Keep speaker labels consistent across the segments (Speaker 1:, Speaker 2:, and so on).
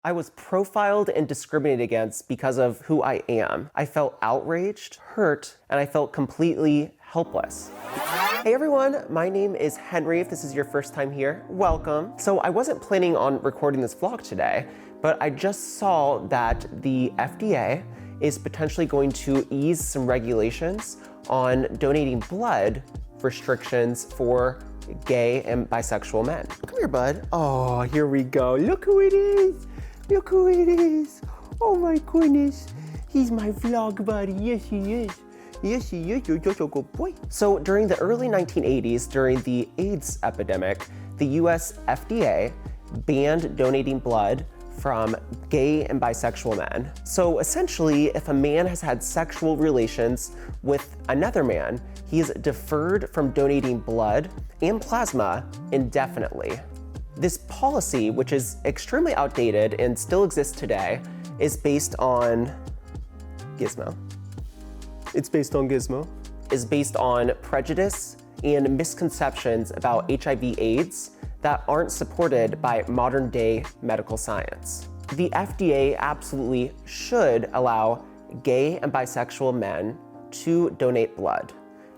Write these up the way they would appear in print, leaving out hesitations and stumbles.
Speaker 1: I was profiled and discriminated against because of who I am. I felt outraged, hurt, and I felt completely helpless. Hey everyone, my name is Henry. If this is your first time here, welcome. So I wasn't planning on recording this vlog today, but I just saw that the FDA is potentially going to ease some regulations on donating blood restrictions for gay and bisexual men. Come here, bud. Oh, here we go. Look who it is. Look who it is. Oh my goodness. He's my vlog buddy. Yes, he is. Yes, he is. You're such a good boy. So during the early 1980s, during the AIDS epidemic, the US FDA banned donating blood from gay and bisexual men. So essentially, if a man has had sexual relations with another man, he is deferred from donating blood and plasma indefinitely. This policy, which is extremely outdated and still exists today, is based on Gizmo. It's based on Gizmo. Is based on prejudice and misconceptions about HIV/AIDS that aren't supported by modern day medical science. The FDA absolutely should allow gay and bisexual men to donate blood.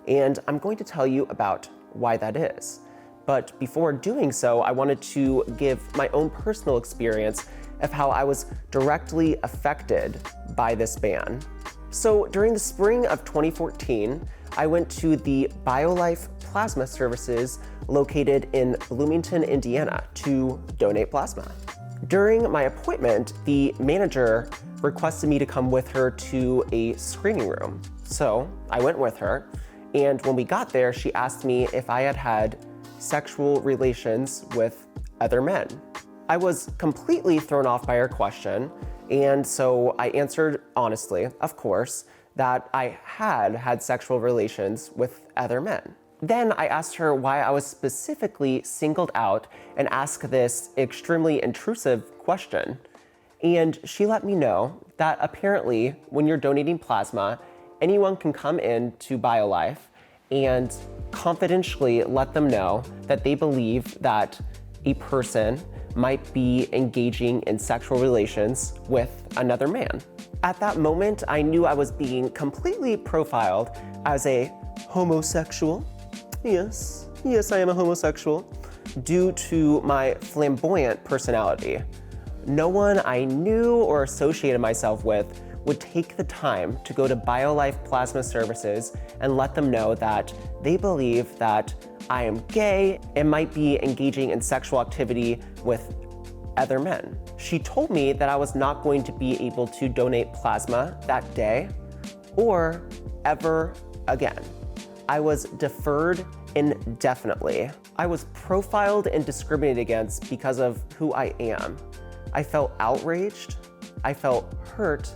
Speaker 1: And I'm going to tell you about why that is. But before doing so, I wanted to give my own personal experience of how I was directly affected by this ban. So during the spring of 2014, I went to the BioLife Plasma Services located in Bloomington, Indiana to donate plasma. During my appointment, the manager requested me to come with her to a screening room. So I went with her, and when we got there, she asked me if I had had sexual relations with other men. I was completely thrown off by her question, and so I answered honestly, of course, that I had had sexual relations with other men. Then I asked her why I was specifically singled out and asked this extremely intrusive question. And she let me know that apparently when you're donating plasma, anyone can come in to BioLife and confidentially let them know that they believe that a person might be engaging in sexual relations with another man. At that moment, I knew I was being completely profiled as a homosexual. Yes, I am a homosexual, due to my flamboyant personality. No one I knew or associated myself with would take the time to go to BioLife Plasma Services and let them know that they believe that I am gay and might be engaging in sexual activity with other men. She told me that I was not going to be able to donate plasma that day or ever again. I was deferred indefinitely. I was profiled and discriminated against because of who I am. I felt outraged, I felt hurt,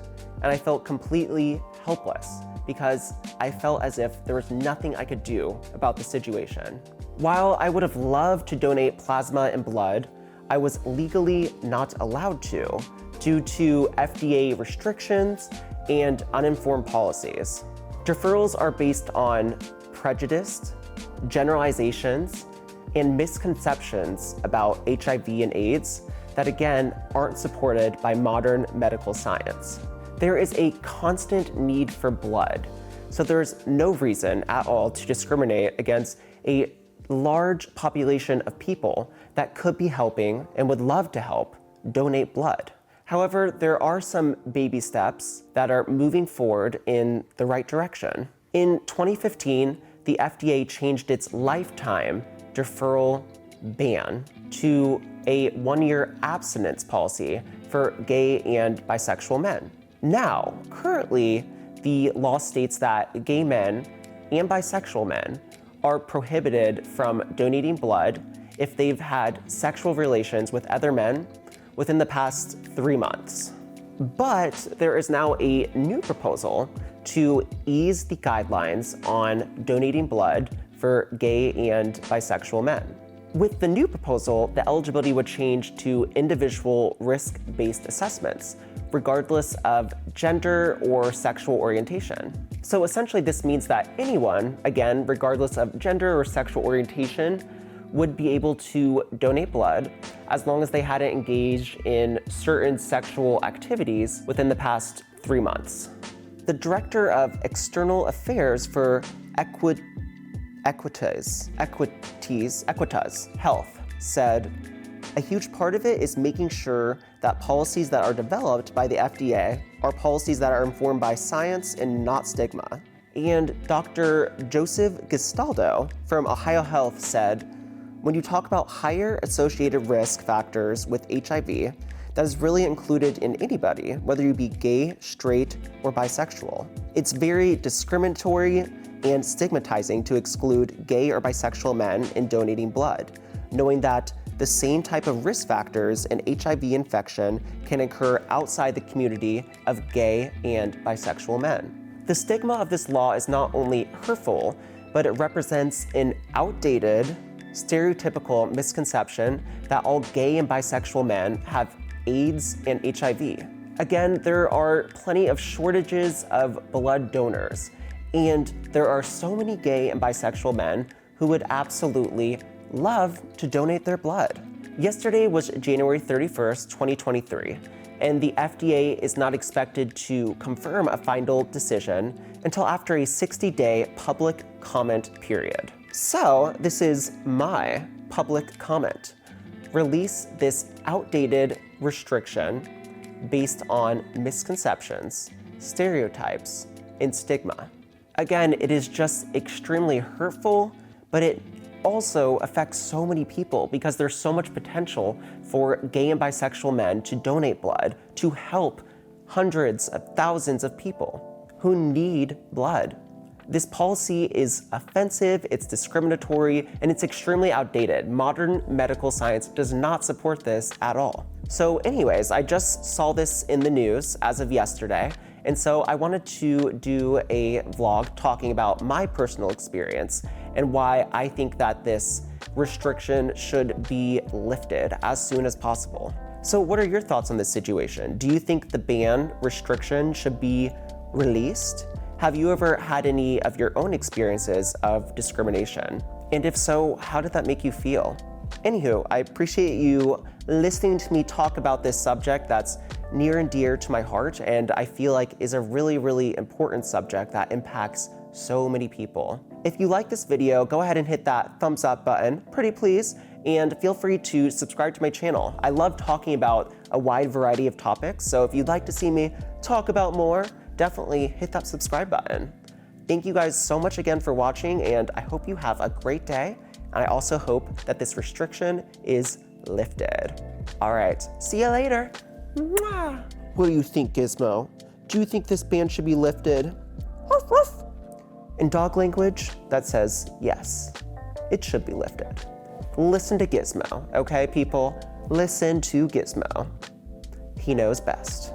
Speaker 1: and I felt completely helpless because I felt as if there was nothing I could do about the situation. While I would have loved to donate plasma and blood, I was legally not allowed to due to FDA restrictions and uninformed policies. Deferrals are based on prejudice, generalizations, and misconceptions about HIV and AIDS that again aren't supported by modern medical science. There is a constant need for blood, so there's no reason at all to discriminate against a large population of people that could be helping and would love to help donate blood. However, there are some baby steps that are moving forward in the right direction. In 2015, the FDA changed its lifetime deferral ban to a 1-year abstinence policy for gay and bisexual men. Now, currently, the law states that gay men and bisexual men are prohibited from donating blood if they've had sexual relations with other men within the past 3 months. But there is now a new proposal to ease the guidelines on donating blood for gay and bisexual men. With the new proposal, the eligibility would change to individual risk-based assessments, regardless of gender or sexual orientation. So essentially this means that anyone, again, regardless of gender or sexual orientation, would be able to donate blood as long as they hadn't engaged in certain sexual activities within the past 3 months. The director of external affairs for Equitas Health said, "A huge part of it is making sure that policies that are developed by the FDA are policies that are informed by science and not stigma." And Dr. Joseph Gestaldo from Ohio Health said, "When you talk about higher associated risk factors with HIV, that is really included in anybody, whether you be gay, straight, or bisexual. It's very discriminatory and stigmatizing to exclude gay or bisexual men in donating blood, knowing that the same type of risk factors in HIV infection can occur outside the community of gay and bisexual men." The stigma of this law is not only hurtful, but it represents an outdated, stereotypical misconception that all gay and bisexual men have AIDS and HIV. Again, there are plenty of shortages of blood donors, and there are so many gay and bisexual men who would absolutely love to donate their blood. Yesterday was January 31st, 2023, and the FDA is not expected to confirm a final decision until after a 60-day public comment period. So this is my public comment. Release this outdated restriction based on misconceptions, stereotypes, and stigma. Again, it is just extremely hurtful, but it also affects so many people because there's so much potential for gay and bisexual men to donate blood to help hundreds of thousands of people who need blood. This policy is offensive, it's discriminatory, and it's extremely outdated. Modern medical science does not support this at all. So anyways, I just saw this in the news as of yesterday, and so I wanted to do a vlog talking about my personal experience and why I think that this restriction should be lifted as soon as possible. So what are your thoughts on this situation? Do you think the ban restriction should be released? Have you ever had any of your own experiences of discrimination? And if so, how did that make you feel? Anywho, I appreciate you listening to me talk about this subject that's near and dear to my heart, and I feel like is a really, really important subject that impacts so many people. If you like this video, go ahead and hit that thumbs up button, pretty please, and feel free to subscribe to my channel. I love talking about a wide variety of topics, so if you'd like to see me talk about more, definitely hit that subscribe button. Thank you guys so much again for watching, and I hope you have a great day. And I also hope that this restriction is lifted. All right, see you later. Mwah. What do you think, Gizmo? Do you think this ban should be lifted? Woof, woof. In dog language, that says yes, it should be lifted. Listen to Gizmo, okay, people? Listen to Gizmo. He knows best.